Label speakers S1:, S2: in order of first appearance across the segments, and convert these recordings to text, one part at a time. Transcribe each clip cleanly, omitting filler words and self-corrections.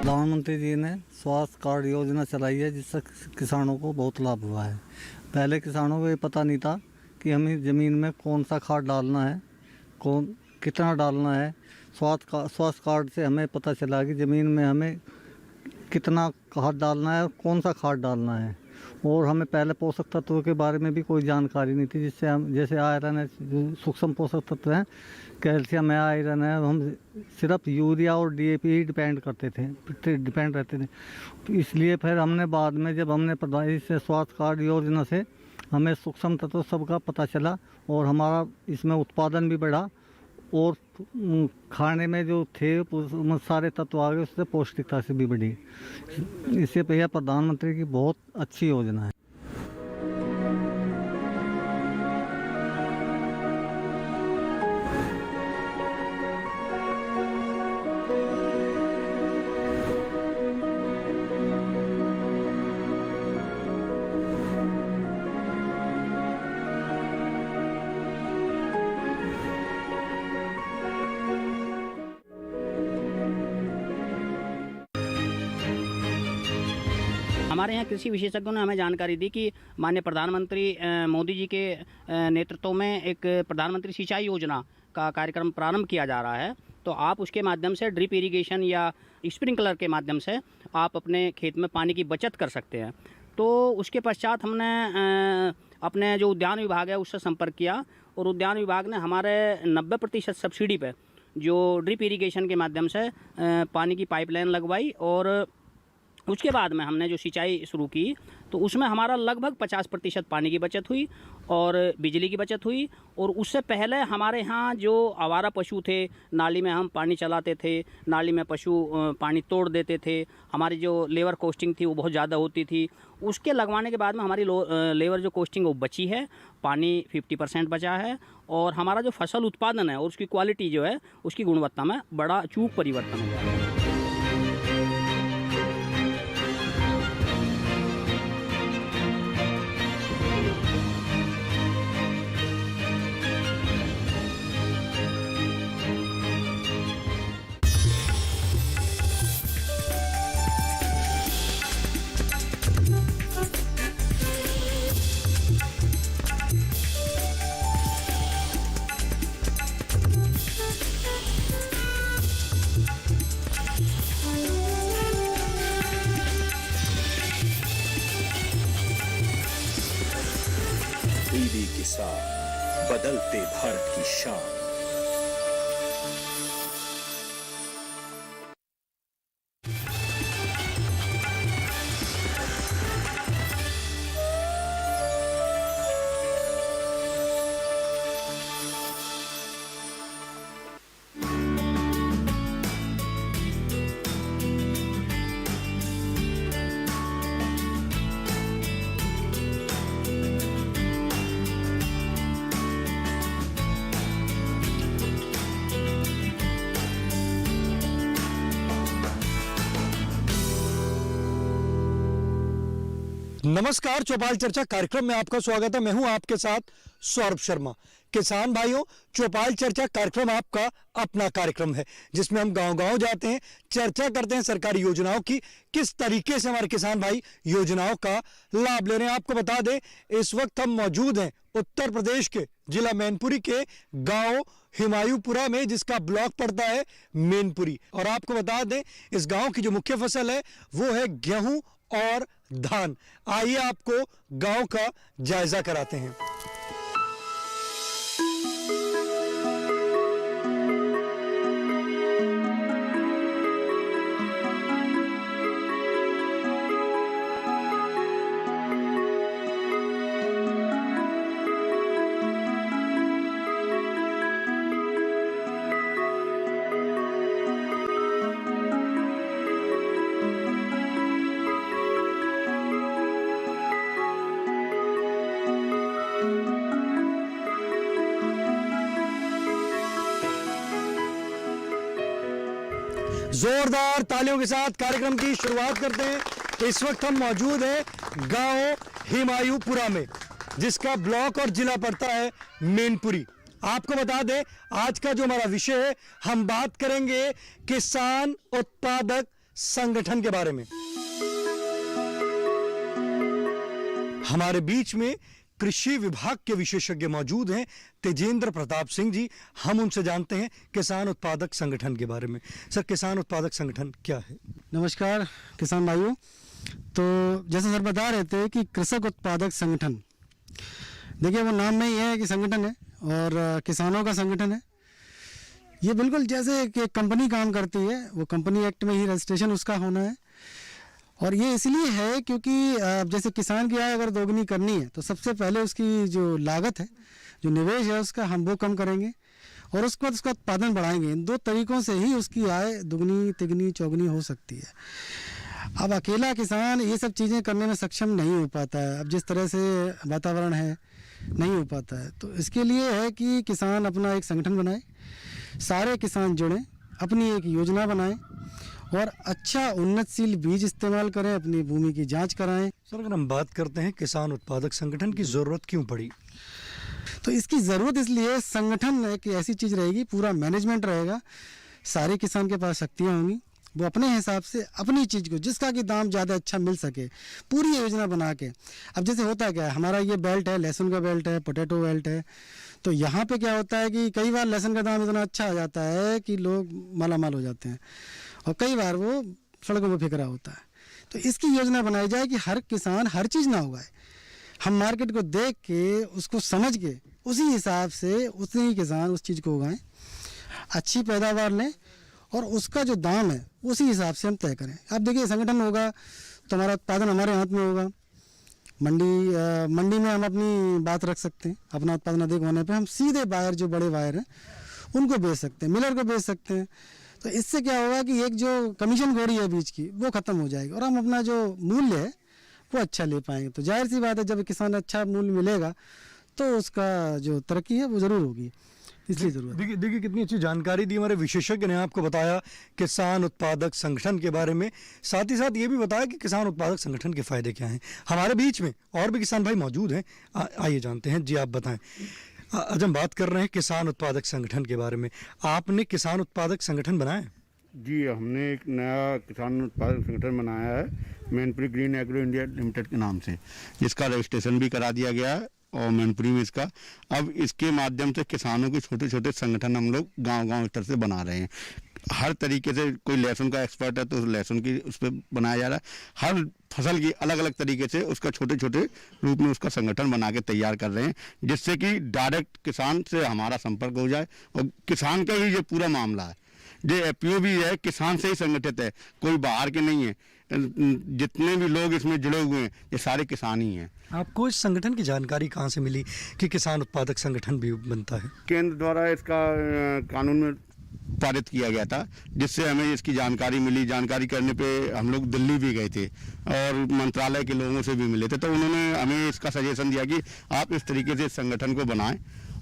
S1: प्रधानमंत्री जी ने स्वास्थ्य कार्ड योजना चलाई है, जिससे किसानों को बहुत लाभ हुआ है। पहले किसानों को ये पता नहीं था कि हमें ज़मीन में कौन सा खाद डालना है, कौन कितना डालना है। स्वास्थ्य कार्ड से हमें पता चला कि ज़मीन में हमें कितना खाद डालना है और कौन सा खाद डालना है। और हमें पहले पोषक तत्वों के बारे में भी कोई जानकारी नहीं थी, जिससे हम जैसे आयरन है, जो सूक्ष्म पोषक तत्व हैं, कैल्शियम है, आयरन है, हम सिर्फ यूरिया और डीएपी ही डिपेंड रहते थे। तो इसलिए फिर हमने बाद में जब हमने प्रधानमंत्री से स्वास्थ्य कार्ड योजना से हमें सूक्ष्म तत्व सबका पता चला और हमारा इसमें उत्पादन भी बढ़ा और खाने में जो थे सारे तत्व आ गए, उससे पौष्टिकता से भी बढ़ी। इससे यह प्रधानमंत्री की बहुत अच्छी योजना है।
S2: हमारे यहाँ कृषि विशेषज्ञों ने हमें जानकारी दी कि माननीय प्रधानमंत्री मोदी जी के नेतृत्व में एक प्रधानमंत्री सिंचाई योजना का कार्यक्रम प्रारंभ किया जा रहा है। तो आप उसके माध्यम से ड्रिप इरिगेशन या स्प्रिंकलर के माध्यम से आप अपने खेत में पानी की बचत कर सकते हैं। तो उसके पश्चात हमने अपने जो उद्यान विभाग है उससे संपर्क किया और उद्यान विभाग ने हमारे 90% सब्सिडी पे जो ड्रिप इरिगेशन के माध्यम से पानी की पाइपलाइन लगवाई और उसके बाद में हमने जो सिंचाई शुरू की तो उसमें हमारा लगभग 50% पानी की बचत हुई और बिजली की बचत हुई। और उससे पहले हमारे यहाँ जो आवारा पशु थे, नाली में हम पानी चलाते थे, नाली में पशु पानी तोड़ देते थे, हमारी जो लेबर कॉस्टिंग थी वो बहुत ज़्यादा होती थी। उसके लगवाने के बाद में हमारी लेबर जो कॉस्टिंग वो बची है, पानी 50% बचा है और हमारा जो फसल उत्पादन है और उसकी क्वालिटी जो है उसकी गुणवत्ता में बड़ा अचूक परिवर्तन हुआ है।
S3: टीवी किसान, बदलते भारत की शान।
S4: नमस्कार, चौपाल चर्चा कार्यक्रम में आपका स्वागत है। मैं हूं आपके साथ सौरभ शर्मा। किसान भाइयों, चौपाल चर्चा कार्यक्रम आपका अपना कार्यक्रम है जिसमें हम गांव-गांव जाते हैं, चर्चा करते हैं सरकारी योजनाओं की, किस तरीके से हमारे किसान भाई योजनाओं का लाभ ले रहे हैं। आपको बता दें, इस वक्त हम मौजूद हैं उत्तर प्रदेश के जिला मैनपुरी के गांव हिमायूपुरा में, जिसका ब्लॉक पड़ता है मैनपुरी। और आपको बता दें, इस गांव की जो मुख्य फसल है वो है गेहूं और धान। आइए आपको गांव का जायजा कराते हैं। जोरदार तालियों के साथ कार्यक्रम की शुरुआत करते हैं। इस वक्त हम मौजूद हैं गांव हिमायूपुरा में, जिसका ब्लॉक और जिला पड़ता है मैनपुरी। आपको बता दें, आज का जो हमारा विषय है, हम बात करेंगे किसान उत्पादक संगठन के बारे में। हमारे बीच में कृषि विभाग के विशेषज्ञ मौजूद हैं, तेजेंद्र प्रताप सिंह जी। हम उनसे जानते हैं किसान उत्पादक संगठन के बारे में। सर, किसान उत्पादक संगठन क्या है?
S5: नमस्कार किसान भाइयों। तो जैसे सर बता रहे थे कि कृषक उत्पादक संगठन, देखिए वो नाम में ही है कि संगठन है और किसानों का संगठन है। ये बिल्कुल जैसे कि कंपनी काम करती है, वो कंपनी एक्ट में ही रजिस्ट्रेशन उसका होना है। और ये इसलिए है क्योंकि जैसे किसान की आय अगर दोगुनी करनी है तो सबसे पहले उसकी जो लागत है, जो निवेश है उसका हम वो कम करेंगे और उसके बाद उसका उत्पादन बढ़ाएंगे। इन 2 तरीकों से ही उसकी आय दुगनी तिगनी चौगुनी हो सकती है। अब अकेला किसान ये सब चीज़ें करने में सक्षम नहीं हो पाता है। अब जिस तरह से वातावरण है नहीं हो पाता है, तो इसके लिए है कि किसान अपना एक संगठन बनाए, सारे किसान जुड़ें, अपनी एक योजना बनाएं और अच्छा उन्नतशील बीज इस्तेमाल करें, अपनी भूमि की जांच कराएं।
S4: सर, अगर हम बात करते हैं किसान उत्पादक संगठन की ज़रूरत क्यों पड़ी?
S5: तो इसकी ज़रूरत इसलिए, संगठन एक ऐसी चीज़ रहेगी, पूरा मैनेजमेंट रहेगा, सारे किसान के पास शक्तियाँ होंगी, वो अपने हिसाब से अपनी चीज़ को जिसका कि दाम ज़्यादा अच्छा मिल सके पूरी योजना बना के। अब जैसे होता क्या है, हमारा ये बेल्ट है, लहसुन का बेल्ट है, पोटैटो बेल्ट है, तो यहाँ पे क्या होता है कि कई बार लहसुन का दाम इतना अच्छा आ जाता है कि लोग मालामाल हो जाते हैं और कई बार वो सड़कों पर फेंक रहा होता है। तो इसकी योजना बनाई जाए कि हर किसान हर चीज़ ना उगाए, हम मार्केट को देख के उसको समझ के उसी हिसाब से उतने ही किसान उस चीज़ को उगाएं, अच्छी पैदावार लें और उसका जो दाम है उसी हिसाब से हम तय करें। अब देखिए संगठन होगा तो हमारा उत्पादन हमारे हाथ में होगा, मंडी में हम अपनी बात रख सकते हैं, अपना उत्पादन अधिक होने पे हम सीधे बायर, जो बड़े बायर हैं उनको बेच सकते हैं, मिलर को बेच सकते हैं। तो इससे क्या होगा कि एक जो कमीशन गोरी है बीज की वो ख़त्म हो जाएगी और हम अपना जो मूल्य है वो अच्छा ले पाएंगे। तो जाहिर सी बात है, जब किसान अच्छा मूल्य मिलेगा तो उसका जो तरक्की है वो ज़रूर होगी, इसलिए ज़रूरत।
S4: देखिए कितनी अच्छी जानकारी दी हमारे विशेषज्ञ ने आपको बताया किसान उत्पादक संगठन के बारे में, साथ ही साथ ये भी बताया कि किसान उत्पादक संगठन के फायदे क्या हैं। हमारे बीच में और भी किसान भाई मौजूद हैं, आइए जानते हैं। जी, आप बताएं। आज हम बात कर रहे हैं किसान उत्पादक संगठन के बारे में। आपने किसान उत्पादक संगठन बनाया?
S6: जी, हमने एक नया किसान उत्पादक संगठन बनाया है, Mainpuri green agro India limited के नाम से, जिसका रजिस्ट्रेशन भी करा दिया गया है और मैनपुरी में इसका। अब इसके माध्यम से किसानों के छोटे छोटे संगठन हम लोग गांव-गांव स्तर से बना रहे हैं। हर तरीके से, कोई लहसुन का एक्सपर्ट है तो लहसुन की उस पर बनाया जा रहा है, हर फसल की अलग अलग तरीके से उसका छोटे छोटे रूप में उसका संगठन बना के तैयार कर रहे हैं, जिससे कि डायरेक्ट किसान से हमारा संपर्क हो जाए और किसान का ही ये पूरा मामला है। जो एपीओ भी है किसान से ही संगठित है, कोई बाहर के नहीं है। जितने भी लोग इसमें जुड़े हुए हैं ये सारे किसान ही हैं।
S4: आपको इस संगठन की जानकारी कहाँ से मिली कि किसान उत्पादक संगठन भी बनता है?
S6: केंद्र द्वारा इसका कानून में पारित किया गया था, जिससे हमें इसकी जानकारी मिली। जानकारी करने पे हम लोग दिल्ली भी गए थे और मंत्रालय के लोगों से भी मिले थे, तो उन्होंने हमें इसका सजेशन दिया कि आप इस तरीके से इस संगठन को बनाएं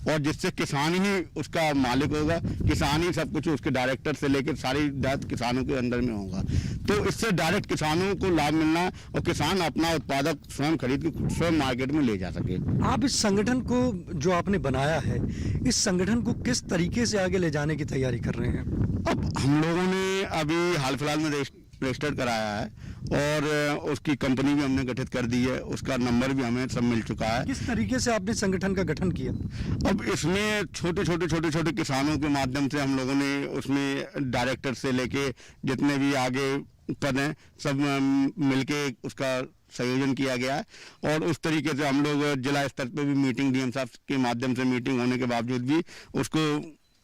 S6: और जिससे किसान ही उसका मालिक होगा, किसान ही सब कुछ, उसके डायरेक्टर से लेकर सारी दायित्व किसानों के अंदर में होगा। तो इससे डायरेक्ट किसानों को लाभ मिलना और किसान अपना उत्पादक स्वयं खरीद के स्वयं मार्केट में ले जा सके।
S4: आप इस संगठन को जो आपने बनाया है, इस संगठन को किस तरीके से आगे ले जाने की तैयारी कर रहे हैं?
S6: अब हम लोगों ने अभी हाल फिलहाल में रजिस्टर कराया है और उसकी कंपनी भी हमने गठित कर दी है, उसका नंबर भी हमें सब मिल चुका है।
S4: किस तरीके से आपने संगठन का गठन किया?
S6: अब इसमें छोटे छोटे किसानों के माध्यम से हम लोगों ने उसमें डायरेक्टर से लेके जितने भी आगे पद हैं सब मिलके उसका संयोजन किया गया है और उस तरीके से हम लोग जिला स्तर पे भी मीटिंग, डीएम साहब के माध्यम से मीटिंग होने के बावजूद भी उसको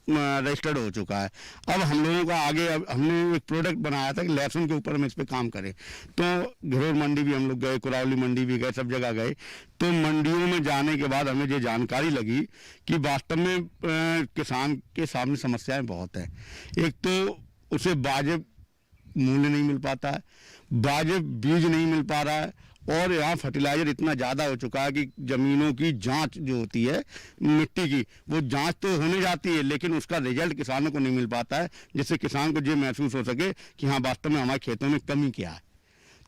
S6: रजिस्टर्ड हो चुका है। अब हम लोगों का आगे, अब हमने एक प्रोडक्ट बनाया था कि लहसुन के ऊपर हम इस पे काम करें, तो घरोर मंडी भी हम लोग गए, कुरावली मंडी भी गए, सब जगह गए। तो मंडियों में जाने के बाद हमें ये जानकारी लगी कि वास्तव में किसान के सामने समस्याएं बहुत है। एक तो उसे वाजिब मूल्य नहीं मिल पाता है, वाजिब बीज नहीं मिल पा रहा है और यहाँ फर्टिलाइजर इतना ज़्यादा हो चुका है कि ज़मीनों की जांच जो होती है मिट्टी की, वो जांच तो होने जाती है लेकिन उसका रिजल्ट किसानों को नहीं मिल पाता है, जिससे किसान को ये महसूस हो सके कि हाँ वास्तव में हमारे खेतों में कमी क्या है।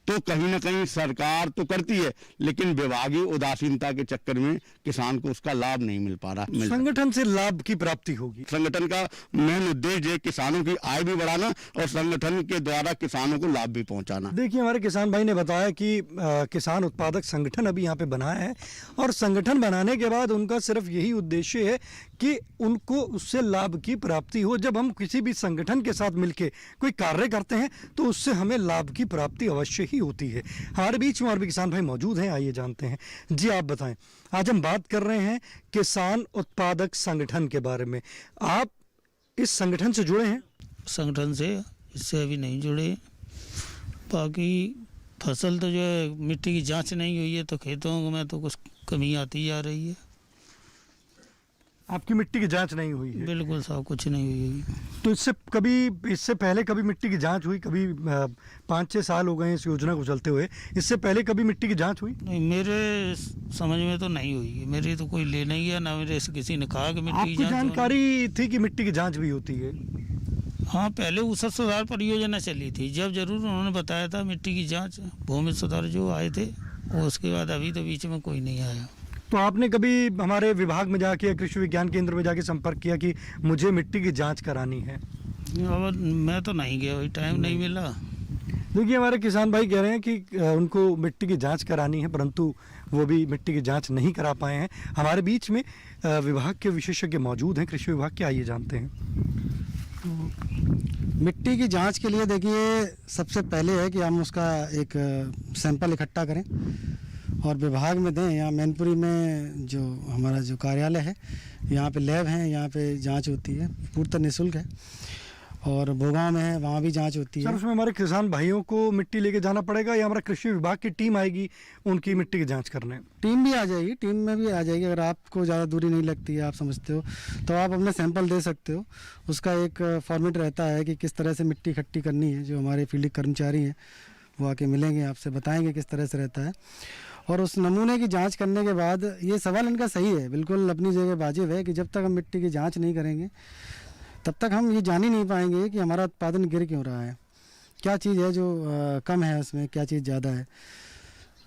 S6: तो कहीं ना कहीं सरकार तो करती है, लेकिन विभागीय उदासीनता के चक्कर में किसान को उसका लाभ नहीं मिल पा रहा।
S4: संगठन से लाभ की प्राप्ति होगी।
S6: संगठन का मेन उद्देश्य है किसानों की आय भी बढ़ाना और संगठन के द्वारा किसानों को लाभ भी पहुंचाना।
S4: देखिए, हमारे किसान भाई ने बताया कि किसान उत्पादक संगठन अभी यहाँ पे बनाया है और संगठन बनाने के बाद उनका सिर्फ यही उद्देश्य है कि उनको उससे लाभ की प्राप्ति हो। जब हम किसी भी संगठन के साथ मिलके कोई कार्य करते हैं तो उससे हमें लाभ की प्राप्ति अवश्य ही होती है। हमारे बीच में और भी किसान भाई मौजूद हैं, आइए जानते हैं। जी, आप बताएं, आज हम बात कर रहे हैं किसान उत्पादक संगठन के बारे में। आप इस संगठन से जुड़े हैं?
S7: संगठन से इससे अभी नहीं जुड़े। बाकी फसल तो जो है मिट्टी की जांच नहीं हुई है तो खेतों में तो कुछ कमी आती जा रही है।
S4: आपकी मिट्टी की जांच नहीं हुई है?
S7: बिल्कुल साहब, कुछ नहीं हुई है।
S4: तो इससे पहले कभी मिट्टी की जांच हुई? कभी 5-6 साल हो गए इस योजना को चलते हुए, इससे पहले कभी मिट्टी की जांच हुई?
S7: नहीं, मेरे समझ में तो नहीं हुई है। मेरी तो कोई ले नहीं गया, ना मेरे से किसी ने कहा कि मिट्टी की
S4: आपको
S7: जांच
S4: जानकारी थी कि मिट्टी की जांच भी होती है?
S7: हाँ, पहले ऊसर सुधार परियोजना चली थी, जब जरूर उन्होंने बताया था मिट्टी की जाँच, भूमि सुधार जो आए थे, और उसके बाद अभी तो बीच में कोई नहीं आया।
S4: तो आपने कभी हमारे विभाग में जाके, कृषि विज्ञान केंद्र में जाके संपर्क किया कि मुझे मिट्टी की जांच करानी है?
S7: अब मैं तो नहीं गया, वही टाइम नहीं मिला।
S4: देखिए, हमारे किसान भाई कह रहे हैं कि उनको मिट्टी की जांच करानी है, परंतु वो भी मिट्टी की जांच नहीं करा पाए हैं। हमारे बीच में विभाग के विशेषज्ञ मौजूद हैं, कृषि विभाग के, आइए जानते हैं।
S5: मिट्टी की जांच के लिए देखिए, सबसे पहले है कि हम उसका एक सैंपल इकट्ठा करें और विभाग में दें। यहाँ मैनपुरी में जो हमारा जो कार्यालय है, यहाँ पे लैब है, यहाँ पे जांच होती है, पूर्णतः निःशुल्क है। और भोगांव में है, वहाँ भी जांच होती है।
S4: सर, उसमें हमारे किसान भाइयों को मिट्टी लेके जाना पड़ेगा या हमारा कृषि विभाग की टीम आएगी उनकी मिट्टी की जांच करने?
S5: टीम भी आ जाएगी, टीम में भी आ जाएगी। अगर आपको ज़्यादा दूरी नहीं लगती है, आप समझते हो, तो आप अपने सैंपल दे सकते हो। उसका एक फॉर्मेट रहता है कि किस तरह से मिट्टी इकट्ठी करनी है। जो हमारे फील्ड कर्मचारी हैं वो आके मिलेंगे, आपसे बताएंगे किस तरह से रहता है। और उस नमूने की जांच करने के बाद, ये सवाल इनका सही है, बिल्कुल अपनी जगह वाजिब है कि जब तक हम मिट्टी की जांच नहीं करेंगे तब तक हम ये जान ही नहीं पाएंगे कि हमारा उत्पादन गिर क्यों रहा है, क्या चीज़ है जो कम है उसमें, क्या चीज़ ज़्यादा है।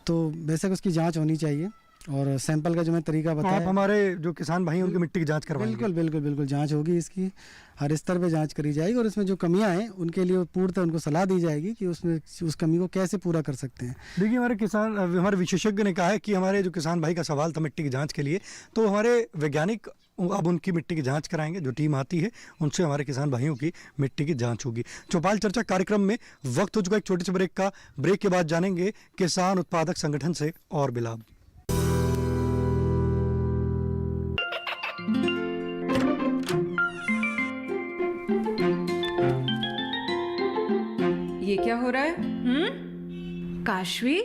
S5: तो बेशक उसकी जांच होनी चाहिए और सैंपल का जो मैं तरीका बताया।
S4: आप हमारे जो किसान भाई हैं उनकी मिट्टी की जांच करवाएंगे?
S5: बिल्कुल बिल्कुल बिल्कुल, जांच होगी, इसकी हर स्तर पे जांच करी जाएगी और इसमें जो कमियां हैं उनके लिए पूर्णतः उनको सलाह दी जाएगी कि उसमें उस कमी को कैसे पूरा कर सकते हैं।
S4: देखिए, हमारे विशेषज्ञ ने कहा है कि हमारे जो किसान भाई का सवाल था मिट्टी की जांच के लिए, तो हमारे वैज्ञानिक अब उनकी मिट्टी की जांच कराएंगे। जो टीम आती है उनसे हमारे किसान भाइयों की मिट्टी की जांच होगी। चौपाल चर्चा कार्यक्रम में वक्त हो चुका एक छोटे से ब्रेक का। ब्रेक के बाद जानेंगे किसान उत्पादक संगठन से और भी लाभ।
S8: ये क्या हो रहा है? काशवी,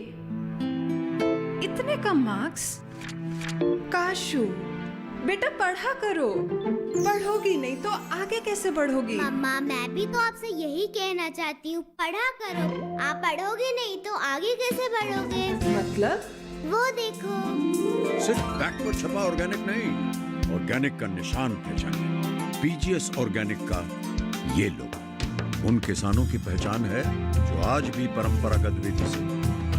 S8: इतने कम मार्क्स? काशू बेटा, पढ़ा करो। पढ़ोगी नहीं तो आगे कैसे बढ़ोगी?
S9: मम्मा, मैं भी तो आपसे यही कहना चाहती हूँ, पढ़ा करो। आप पढ़ोगे नहीं तो आगे कैसे बढ़ोगे?
S8: मतलब?
S9: वो देखो,
S10: सिर्फ बैक पर छपा ऑर्गेनिक नहीं, ऑर्गेनिक का निशान पहचाने। पीजीएस ऑर्गेनिक का ये लोग उन किसानों की पहचान है जो आज भी परंपरागत विधि से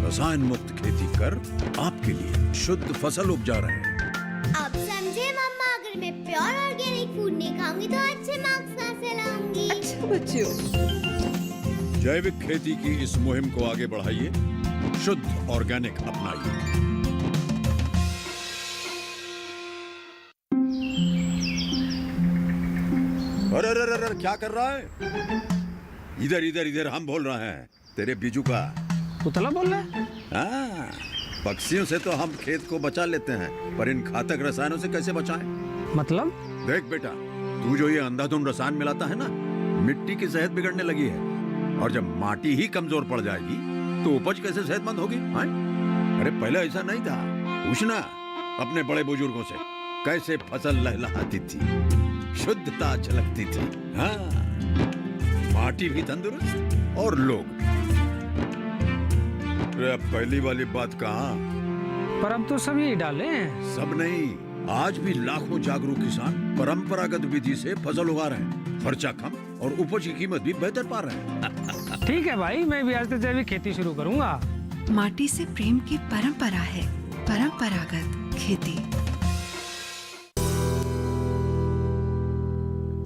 S10: रसायन मुक्त खेती कर आपके लिए शुद्ध फसल उपजा रहे हैं।
S9: अब समझे मम्मा, अगर मैं प्योर ऑर्गेनिक फूड नहीं खाऊंगी तो अच्छे मार्क्स कहाँ से लाऊंगी?
S8: अच्छा बच्चों,
S10: जैविक खेती की इस मुहिम को आगे बढ़ाइए, शुद्ध ऑर्गेनिक अपनाइए। अरे अरे अरे, क्या कर रहा है? इधर इधर इधर, हम बोल रहे हैं तेरे बीजू का।
S2: पुतला बोल रहा है?
S10: हाँ, पक्षियों से तो हम खेत को बचा लेते हैं, पर इन घातक रसायनों से कैसे बचाएं?
S2: मतलब?
S10: देख बेटा, तू जो ये अंधाधुंध रसायन मिलाता है ना, मिट्टी की सेहत बिगड़ने लगी है। और जब माटी ही कमजोर पड़ जाएगी तो उपज कैसे सेहतमंद होगी? हाँ? अरे पहले ऐसा नहीं था। पूछना अपने बड़े बुजुर्गों से, कैसे फसल लहलहाती थी, शुद्धता झलकती थी। हाँ, माटी भी तंदुरुस्त और लोग। अरे पहली वाली बात कहाँ?
S2: पर अब तो सब यही डाले हैं।
S10: सब नहीं, आज भी लाखों जागरूक किसान परंपरागत विधि से फसल उगा रहे हैं। खर्चा कम और उपज की कीमत भी बेहतर पा रहे हैं।
S11: ठीक है भाई, मैं भी आज से जैविक खेती शुरू करूंगा।
S8: माटी से प्रेम की परंपरा है, परंपरागत खेती।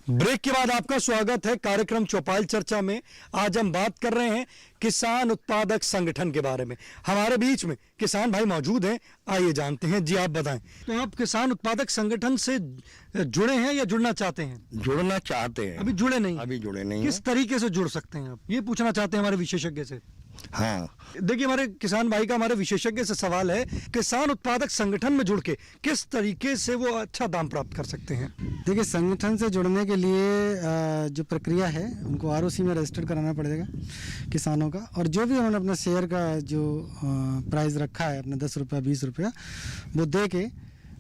S4: ब्रेक के बाद आपका स्वागत है कार्यक्रम चौपाल चर्चा में। आज हम बात कर रहे हैं किसान उत्पादक संगठन के बारे में। हमारे बीच में किसान भाई मौजूद हैं, आइए जानते हैं। जी आप बताएं, तो आप किसान उत्पादक संगठन से जुड़े हैं या जुड़ना चाहते हैं?
S6: जुड़ना चाहते हैं।
S4: अभी जुड़े नहीं?
S6: अभी जुड़े नहीं
S4: किस तरीके से जुड़ सकते हैं आप, ये पूछना चाहते हैं हमारे विशेषज्ञ से।
S6: हाँ,
S4: देखिए, हमारे किसान भाई का हमारे विशेषज्ञ से सवाल है, किसान उत्पादक संगठन में जुड़ के किस तरीके से वो अच्छा दाम प्राप्त कर सकते हैं?
S5: देखिए, संगठन से जुड़ने के लिए जो प्रक्रिया है उनको आरओसी में रजिस्टर कराना पड़ेगा किसानों का, और जो भी उन्होंने अपना शेयर का जो प्राइस रखा है अपना 10 रुपया 20 रुपया वो दे के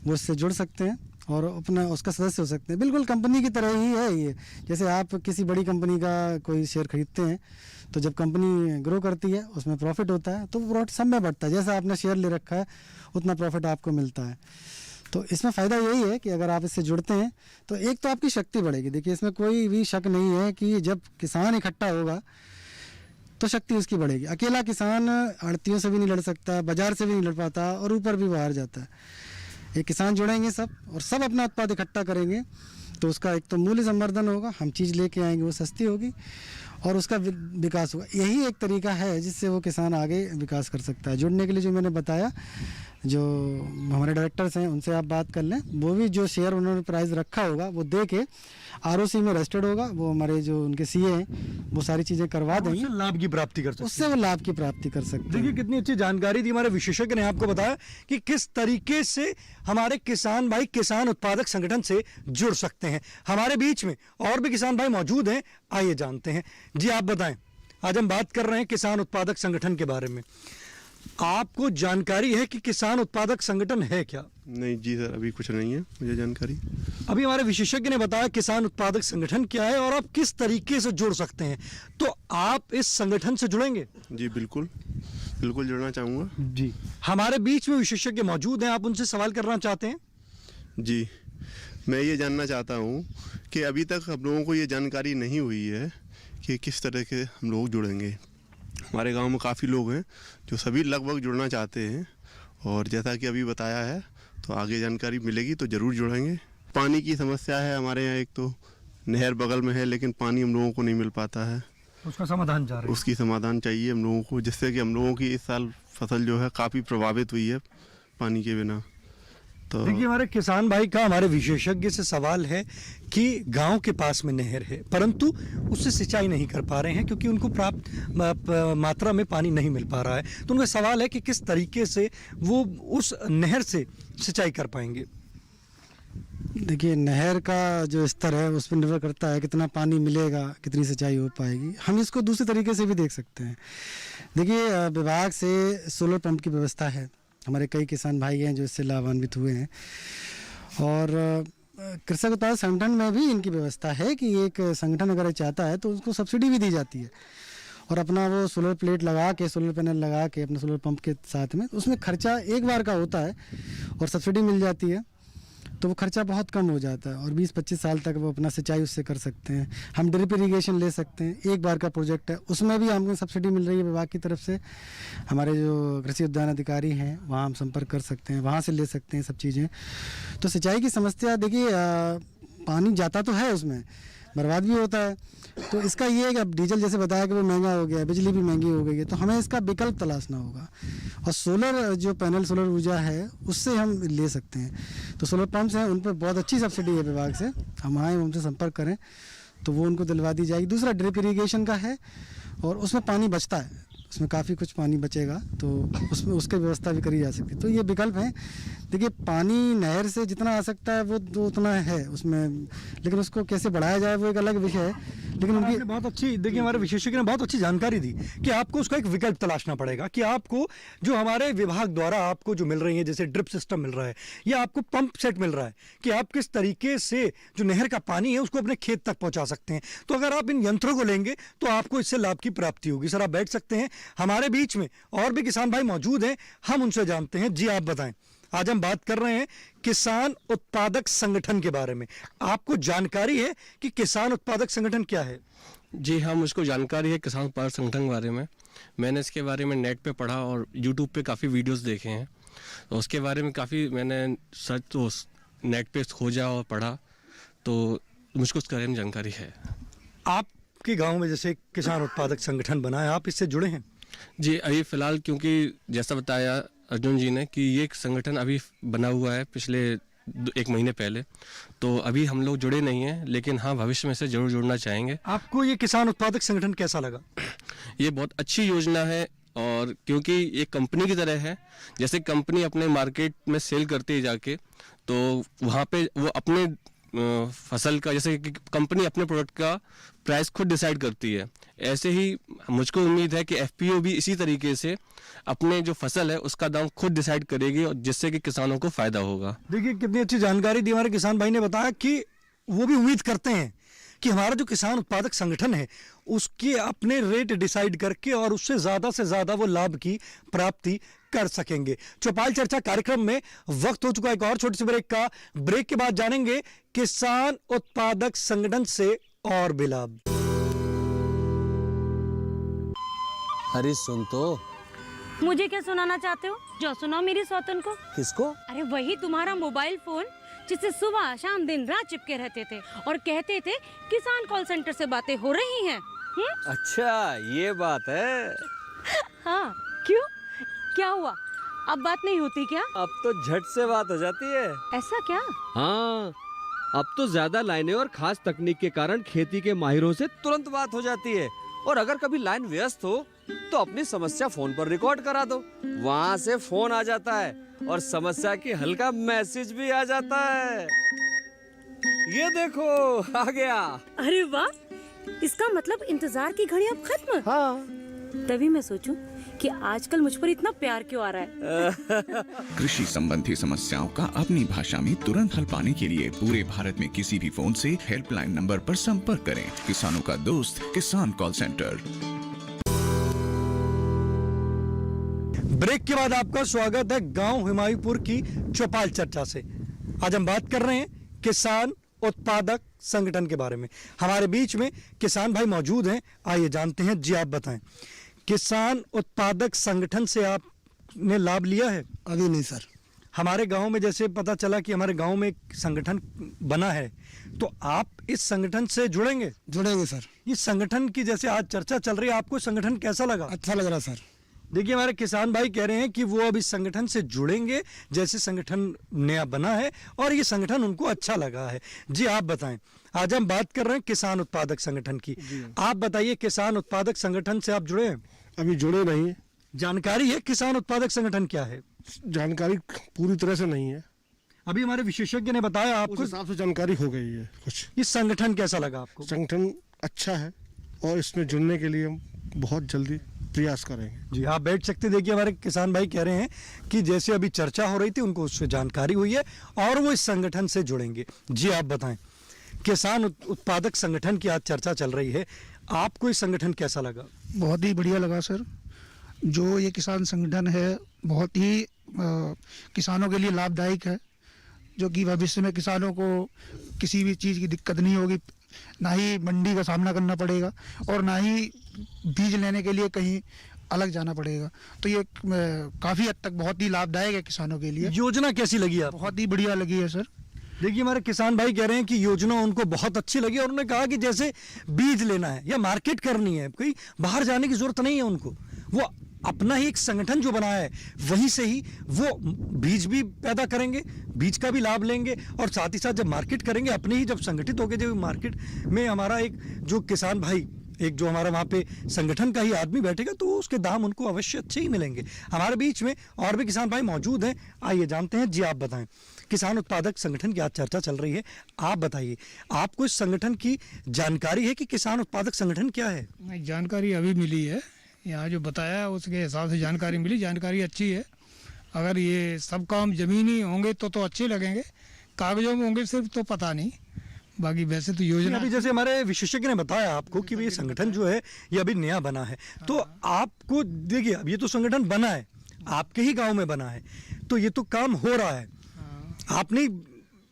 S5: वो उससे जुड़ सकते हैं और अपना उसका सदस्य हो सकते हैं। बिल्कुल कंपनी की तरह ही है ये। जैसे आप किसी बड़ी कंपनी का कोई शेयर खरीदते हैं तो जब कंपनी ग्रो करती है उसमें प्रॉफिट होता है, तो वो प्रॉफिट सब में बढ़ता है। जैसा आपने शेयर ले रखा है उतना प्रॉफिट आपको मिलता है। तो इसमें फ़ायदा यही है कि अगर आप इससे जुड़ते हैं तो एक तो आपकी शक्ति बढ़ेगी। देखिए, इसमें कोई भी शक नहीं है कि जब किसान इकट्ठा होगा तो शक्ति उसकी बढ़ेगी। अकेला किसान आड़तियों से भी नहीं लड़ सकता, बाजार से भी नहीं लड़ पाता और ऊपर भी बाहर जाता है। ये किसान जुड़ेंगे सब और सब अपना उत्पाद इकट्ठा करेंगे तो उसका एक तो मूल्य संवर्धन होगा, हम चीज़ लेके आएंगे वो सस्ती होगी और उसका विकास होगा। यही एक तरीका है जिससे वो किसान आगे विकास कर सकता है। जुड़ने के लिए जो मैंने बताया, जो हमारे डायरेक्टर्स हैं उनसे आप बात कर लें, वो भी जो शेयर उन्होंने प्राइस रखा होगा वो दे के आरओसी में रजिस्टर्ड होगा। वो हमारे जो उनके सीए हैं वो सारी चीज़ें करवा देंगे,
S4: उससे लाभ की प्राप्ति कर सकते हैं।
S5: उससे वो लाभ की प्राप्ति कर सकते हैं।
S4: देखिए, कितनी अच्छी जानकारी दी हमारे विशेषज्ञ ने आपको बताया कि किस तरीके से हमारे किसान भाई किसान उत्पादक संगठन से जुड़ सकते हैं। हमारे बीच में और भी किसान भाई मौजूद हैं, आइए जानते हैं। जी आप बताएं, आज हम बात कर रहे हैं किसान उत्पादक संगठन के बारे में। आपको जानकारी है कि किसान उत्पादक संगठन है क्या?
S6: नहीं जी सर, अभी कुछ नहीं है मुझे जानकारी।
S4: अभी हमारे विशेषज्ञ ने बताया किसान उत्पादक संगठन क्या है और आप किस तरीके से जुड़ सकते हैं। तो आप इस संगठन से जुड़ेंगे?
S6: जी बिल्कुल, बिल्कुल जुड़ना चाहूँगा।
S4: जी, हमारे बीच में विशेषज्ञ मौजूद हैं, आप उनसे सवाल करना चाहते हैं?
S6: जी, मैं ये जानना चाहता हूँ कि अभी तक हम लोगों को ये जानकारी नहीं हुई है कि किस तरह के हम लोग जुड़ेंगे। हमारे गांव में काफ़ी लोग हैं जो सभी लगभग जुड़ना चाहते हैं और जैसा कि अभी बताया है तो आगे जानकारी मिलेगी तो ज़रूर जुड़ेंगे। पानी की समस्या है हमारे यहाँ, एक तो नहर बगल में है लेकिन पानी हम लोगों को नहीं मिल पाता है,
S4: उसका समाधान चाह रहे हैं।
S6: उसकी समाधान चाहिए हम लोगों को, जिससे कि हम लोगों की इस साल फसल जो है काफ़ी प्रभावित हुई है पानी के बिना। तो
S4: देखिए, हमारे किसान भाई का हमारे विशेषज्ञ से सवाल है कि गांव के पास में नहर है परंतु उससे सिंचाई नहीं कर पा रहे हैं क्योंकि उनको प्राप्त मात्रा में पानी नहीं मिल पा रहा है। तो उनका सवाल है कि किस तरीके से वो उस नहर से सिंचाई कर पाएंगे।
S5: देखिए, नहर का जो स्तर है उस पर निर्भर करता है कितना पानी मिलेगा, कितनी सिंचाई हो पाएगी। हम इसको दूसरे तरीके से भी देख सकते हैं। देखिए, विभाग से सोलर पंप की व्यवस्था है, हमारे कई किसान भाई हैं जो इससे लाभान्वित हुए हैं और कृषक उत्पादक संगठन में भी इनकी व्यवस्था है कि एक संगठन अगर चाहता है तो उसको सब्सिडी भी दी जाती है और अपना वो सोलर प्लेट लगा के, सोलर पैनल लगा के अपने सोलर पंप के साथ में, उसमें खर्चा एक बार का होता है और सब्सिडी मिल जाती है तो वो खर्चा बहुत कम हो जाता है और 20-25 साल तक वो अपना सिंचाई उससे कर सकते हैं। हम ड्रिप इरिगेशन ले सकते हैं, एक बार का प्रोजेक्ट है, उसमें भी हमको सब्सिडी मिल रही है विभाग की तरफ से। हमारे जो कृषि उद्यान अधिकारी हैं वहाँ हम संपर्क कर सकते हैं, वहाँ से ले सकते हैं सब चीज़ें। तो सिंचाई की समस्या, देखिए पानी जाता तो है उसमें, बर्बाद भी होता है। तो इसका ये है कि अब डीजल जैसे बताया कि वो महंगा हो गया है, बिजली भी महंगी हो गई है, तो हमें इसका विकल्प तलाशना होगा और सोलर जो पैनल सोलर ऊर्जा है उससे हम ले सकते हैं। तो सोलर पंप्स हैं, उन पर बहुत अच्छी सब्सिडी है विभाग से, हम आएँ उनसे संपर्क करें तो वो उनको दिलवा दी जाएगी। दूसरा ड्रिप इरीगेशन का है और उसमें पानी बचता है, उसमें काफ़ी कुछ पानी बचेगा तो उसमें उसकी व्यवस्था भी करी जा सकती है। तो ये विकल्प हैं। देखिए, पानी नहर से जितना आ सकता है वो तो उतना है उसमें, लेकिन उसको कैसे बढ़ाया जाए वो एक अलग विषय है। लेकिन उनकी
S4: बहुत अच्छी, देखिए हमारे विशेषज्ञ ने बहुत अच्छी जानकारी दी कि आपको उसका एक विकल्प तलाशना पड़ेगा कि आपको जो हमारे विभाग द्वारा आपको जो मिल रही है, जैसे ड्रिप सिस्टम मिल रहा है या आपको पंप सेट मिल रहा है, कि आप किस तरीके से जो नहर का पानी है उसको अपने खेत तक पहुंचा सकते हैं। तो अगर आप इन यंत्रों को लेंगे तो आपको इससे लाभ की प्राप्ति होगी। सर, आप बैठ सकते हैं, हमारे बीच में और भी किसान भाई मौजूद हैं, हम उनसे जानते हैं। जी आप बताएं, आज हम बात कर रहे हैं किसान उत्पादक संगठन के बारे में। आपको जानकारी है कि किसान उत्पादक संगठन क्या है?
S5: जी हाँ, मुझको जानकारी है किसान उत्पादक संगठन के बारे में। मैंने इसके बारे में नेट पे पढ़ा और यूट्यूब पे काफ़ी वीडियोस देखे हैं, तो उसके बारे में काफ़ी मैंने सर्च तो नेट पे खोजा और पढ़ा, तो मुझको उसके बारे में जानकारी है।
S4: आपके गांव में जैसे किसान उत्पादक संगठन बना है, आप इससे जुड़े हैं?
S5: जी, अभी फ़िलहाल क्योंकि जैसा बताया अर्जुन जी ने कि ये एक संगठन अभी बना हुआ है पिछले 1 महीने पहले, तो अभी हम लोग जुड़े नहीं हैं, लेकिन हाँ भविष्य में से ज़रूर जुड़ना चाहेंगे।
S4: आपको ये किसान उत्पादक संगठन कैसा लगा?
S5: ये बहुत अच्छी योजना है, और क्योंकि ये कंपनी की तरह है, जैसे कंपनी अपने मार्केट में सेल करती है जाके, तो वहाँ पे वो अपने फसल का, जैसे कि कंपनी अपने प्रोडक्ट का प्राइस खुद डिसाइड करती है, ऐसे ही मुझको उम्मीद है कि एफपीओ भी इसी तरीके से अपने जो फसल है उसका दाम खुद डिसाइड करेगी, और जिससे कि किसानों को फायदा होगा।
S4: देखिए कितनी अच्छी जानकारी दी हमारे किसान भाई ने। बताया कि वो भी उम्मीद करते हैं कि हमारा जो किसान उत्पादक संगठन है उसके अपने रेट डिसाइड करके और उससे से ज्यादा वो लाभ की प्राप्ति कर सकेंगे। चौपाल चर्चा कार्यक्रम में वक्त हो चुका है एक और छोटी सी ब्रेक का। ब्रेक के बाद जानेंगे किसान उत्पादक संगठन से और भी लाभ।
S12: अरे सुन तो।
S13: मुझे क्या सुनाना चाहते हो? जो सुनाओ मेरी सौतन को।
S12: किसको?
S13: अरे वही तुम्हारा मोबाइल फोन जिससे सुबह शाम दिन रात चिपके रहते थे और कहते थे किसान कॉल सेंटर से बातें हो रही हैं।
S12: अच्छा ये बात है।
S13: हाँ क्यों, क्या हुआ? अब बात नहीं होती क्या?
S12: अब तो झट से बात हो जाती है।
S13: ऐसा क्या?
S12: हाँ, अब तो ज्यादा लाइनें और खास तकनीक के कारण खेती के माहिरों से तुरंत बात हो जाती है। और अगर कभी लाइन व्यस्त हो तो अपनी समस्या फोन पर रिकॉर्ड करा दो, वहाँ से फोन आ जाता है और समस्या की हल का मैसेज भी आ जाता है। ये देखो आ गया।
S13: अरे वाह, इसका मतलब इंतजार की घड़ी अब खत्म।
S12: हाँ।
S13: तभी मैं सोचूं कि आजकल मुझ पर इतना प्यार क्यों आ रहा है।
S3: कृषि संबंधी समस्याओं का अपनी भाषा में तुरंत हल पाने के लिए पूरे भारत में किसी भी फोन से हेल्पलाइन नंबर पर संपर्क करें। किसानों का दोस्त किसान कॉल सेंटर।
S4: ब्रेक के बाद आपका स्वागत है गांव हुमायूंपुर की चौपाल चर्चा से। आज हम बात कर रहे हैं किसान उत्पादक संगठन के बारे में। हमारे बीच में किसान भाई मौजूद हैं, आइए जानते हैं। जी आप बताएं, किसान उत्पादक संगठन से आपने लाभ लिया है?
S5: अभी नहीं सर।
S4: हमारे गांव में जैसे पता चला कि हमारे गांव में एक संगठन बना है, तो आप इस संगठन से जुड़ेंगे?
S5: जुड़ेंगे सर।
S4: इस संगठन की जैसे आज चर्चा चल रही है, आपको संगठन कैसा लगा?
S5: अच्छा लग रहा सर।
S4: देखिए हमारे किसान भाई कह रहे हैं कि वो अब इस संगठन से जुड़ेंगे, जैसे संगठन नया बना है और ये संगठन उनको अच्छा लगा है। जी आप बताएं, आज हम बात कर रहे हैं किसान उत्पादक संगठन की। आप बताइए, किसान उत्पादक संगठन से आप जुड़े हैं?
S5: अभी जुड़े नहीं।
S4: जानकारी है किसान उत्पादक संगठन क्या है?
S5: जानकारी पूरी तरह से नहीं है।
S4: अभी हमारे विशेषज्ञ ने बताया आपको,
S5: उस हिसाब से जानकारी हो गई है कुछ।
S4: इस संगठन कैसा लगा आपको?
S5: संगठन अच्छा है और इसमें जुड़ने के लिए हम बहुत जल्दी प्रयास करेंगे।
S4: जी आप बैठ सकते। देखिए हमारे किसान भाई कह रहे हैं कि जैसे अभी चर्चा हो रही थी उनको उससे जानकारी हुई है और वो इस संगठन से जुड़ेंगे। जी आप बताएं, किसान उत्पादक संगठन की आज चर्चा चल रही है, आपको इस संगठन कैसा लगा?
S5: बहुत ही बढ़िया लगा सर। जो ये किसान संगठन है बहुत ही किसानों के लिए लाभदायक है, जो कि भविष्य में किसानों को किसी भी चीज़ की दिक्कत नहीं होगी, ना ही मंडी का सामना करना पड़ेगा और ना ही बीज लेने के लिए कहीं अलग जाना पड़ेगा। तो ये काफ़ी हद तक बहुत ही लाभदायक है किसानों के लिए।
S4: योजना कैसी लगी आपको?
S5: बहुत ही बढ़िया लगी है सर।
S4: देखिए हमारे किसान भाई कह रहे हैं कि योजना उनको बहुत अच्छी लगी और उन्होंने कहा कि जैसे बीज लेना है या मार्केट करनी है, कोई बाहर जाने की जरूरत नहीं है उनको। वो अपना ही एक संगठन जो बनाया है वहीं से ही वो बीज भी पैदा करेंगे, बीज का भी लाभ लेंगे और साथ ही साथ जब मार्केट करेंगे अपने ही, जब संगठित होकर जब मार्केट में हमारा एक जो किसान भाई, एक जो हमारा वहाँ पे संगठन का ही आदमी बैठेगा तो उसके दाम उनको अवश्य अच्छे ही मिलेंगे। हमारे बीच में और भी किसान भाई मौजूद हैं, आइए जानते हैं। जी आप बताएं, किसान उत्पादक संगठन की आज चर्चा चल रही है, आप बताइए आपको इस संगठन की जानकारी है कि किसान उत्पादक संगठन क्या है?
S5: जानकारी अभी मिली है, यहाँ जो बताया उसके हिसाब से जानकारी मिली। जानकारी अच्छी है। अगर ये सब काम जमीनी होंगे तो अच्छे लगेंगे, कागजों में होंगे सिर्फ तो पता नहीं, बाकी वैसे तो योजना।
S4: अभी जैसे हमारे विशेषज्ञ ने बताया आपको कि ये संगठन जो है ये अभी नया बना है, तो आपको देखिए अब ये तो संगठन बना है, आपके ही गांव में बना है, तो ये तो काम हो रहा है। आपने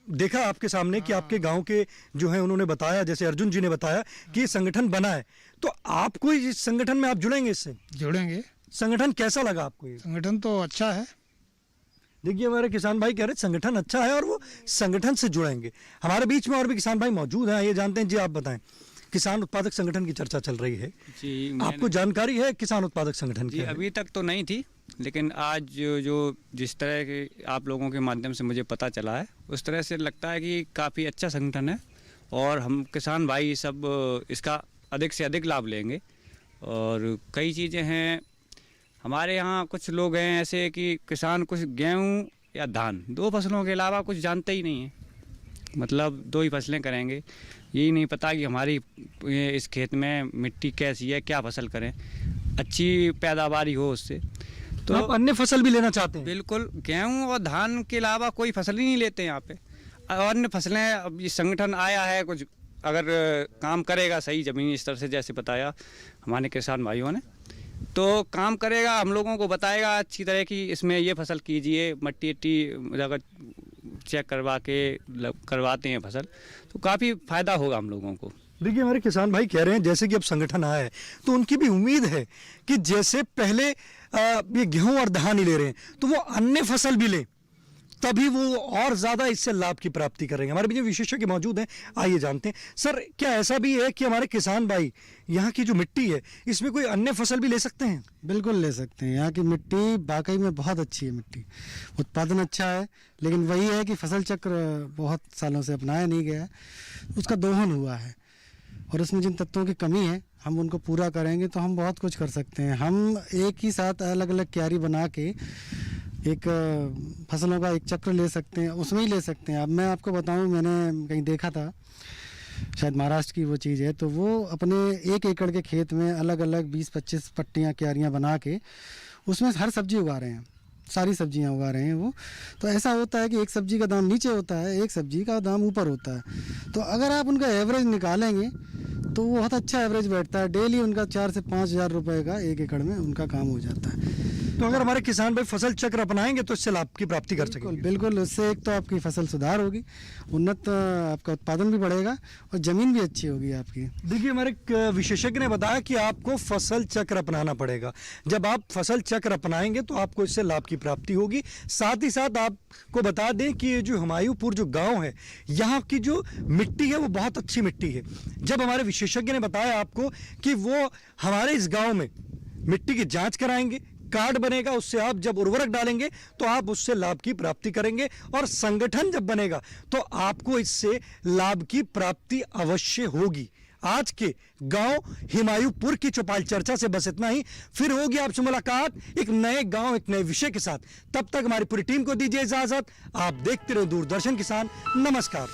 S4: देखा आपके सामने कि आपके गांव के जो है उन्होंने बताया, जैसे अर्जुन जी ने बताया कि ये संगठन बना है, तो आपको इस संगठन में आप जुड़ेंगे इससे?
S5: जुड़ेंगे।
S4: संगठन कैसा लगा आपको ये?
S5: संगठन तो अच्छा है।
S4: देखिए हमारे किसान भाई कह रहे संगठन अच्छा है और वो संगठन से जुड़ेंगे। हमारे बीच में और भी किसान भाई मौजूद हैं, ये जानते हैं। जी आप बताएं, किसान उत्पादक संगठन की चर्चा चल रही है
S14: जी,
S4: आपको जानकारी है किसान उत्पादक संगठन
S14: जी
S4: की?
S14: अभी तक तो नहीं थी, लेकिन आज जो जिस तरह के आप लोगों के माध्यम से मुझे पता चला है, उस तरह से लगता है कि काफ़ी अच्छा संगठन है और हम किसान भाई सब इसका अधिक से अधिक लाभ लेंगे। और कई चीज़ें हैं हमारे यहाँ, कुछ लोग हैं ऐसे कि किसान कुछ गेहूँ या धान, 2 फसलों के अलावा कुछ जानते ही नहीं है, मतलब 2 ही फसलें करेंगे, यही नहीं पता कि हमारी इस खेत में मिट्टी कैसी है, क्या फसल करें, अच्छी पैदावारी हो उससे।
S4: तो आप अन्य फसल भी लेना चाहते हैं?
S14: बिल्कुल, गेहूं और धान के अलावा कोई फसल ही नहीं लेते हैं यहाँ पे। अन्य फसलें, अब ये संगठन आया है, कुछ अगर काम करेगा सही ज़मीनी स्तर से, जैसे बताया हमारे किसान भाइयों ने, तो काम करेगा, हम लोगों को बताएगा अच्छी तरह की इसमें ये फसल कीजिए, मट्टी अगर चेक करवाते हैं फसल, तो काफ़ी फ़ायदा होगा हम लोगों को।
S4: देखिए हमारे किसान भाई कह रहे हैं जैसे कि अब संगठन आया है तो उनकी भी उम्मीद है कि जैसे पहले ये गेहूं और धान ही ले रहे हैं तो वो अन्य फसल भी लें, तभी वो और ज़्यादा इससे लाभ की प्राप्ति करेंगे। हमारे बीच में विशेषज्ञ मौजूद हैं, आइए जानते हैं। सर, क्या ऐसा भी है कि हमारे किसान भाई यहाँ की जो मिट्टी है इसमें कोई अन्य फसल भी ले सकते हैं?
S5: बिल्कुल ले सकते हैं। यहाँ की मिट्टी वाकई में बहुत अच्छी है, मिट्टी उत्पादन अच्छा है, लेकिन वही है कि फसल चक्र बहुत सालों से अपनाया नहीं गया है, उसका दोहन हुआ है और उसमें जिन तत्वों की कमी है हम उनको पूरा करेंगे तो हम बहुत कुछ कर सकते हैं। हम एक ही साथ अलग अलग क्यारी बना के एक फसलों का एक चक्र ले सकते हैं, उसमें ही ले सकते हैं। अब मैं आपको बताऊं, मैंने कहीं देखा था, शायद महाराष्ट्र की वो चीज़ है, तो वो अपने 1 एकड़ के खेत में अलग अलग 20-25 पट्टियाँ क्यारियाँ बना के उसमें हर सब्जी उगा रहे हैं, सारी सब्जियां उगा रहे हैं वो। तो ऐसा होता है कि एक सब्जी का दाम नीचे होता है, एक सब्जी का दाम ऊपर होता है, तो अगर आप उनका एवरेज निकालेंगे तो वो बहुत अच्छा एवरेज बैठता है। डेली उनका 4 से 5 हज़ार रुपये का 1 एकड़ में उनका काम हो जाता है।
S4: तो अगर हमारे किसान भाई फसल चक्र अपनाएंगे तो इससे लाभ की प्राप्ति कर सकेंगे?
S5: बिल्कुल, उससे एक तो आपकी फसल सुधार होगी, उन्नत आपका उत्पादन भी बढ़ेगा और ज़मीन भी अच्छी होगी आपकी।
S4: देखिए हमारे विशेषज्ञ ने बताया कि आपको फसल चक्र अपनाना पड़ेगा। जब आप फसल चक्र अपनाएंगे तो आपको इससे लाभ की प्राप्ति होगी। साथ ही साथ आपको बता दें कि ये जो हुमायूंपुर जो गाँव है, यहाँ की जो मिट्टी है वो बहुत अच्छी मिट्टी है। जब हमारे विशेषज्ञ ने बताया आपको कि वो हमारे इस गाँव में मिट्टी की जाँच कराएंगे, कार्ड बनेगा, उससे आप जब उर्वरक डालेंगे तो आप उससे लाभ की प्राप्ति करेंगे, और संगठन जब बनेगा तो आपको इससे लाभ की प्राप्ति अवश्य होगी। आज के गांव हुमायूंपुर की चौपाल चर्चा से बस इतना ही। फिर होगी आपसे मुलाकात एक नए गांव, एक नए विषय के साथ। तब तक हमारी पूरी टीम को दीजिए इजाजत। आप देखते रहो दूरदर्शन किसान। नमस्कार।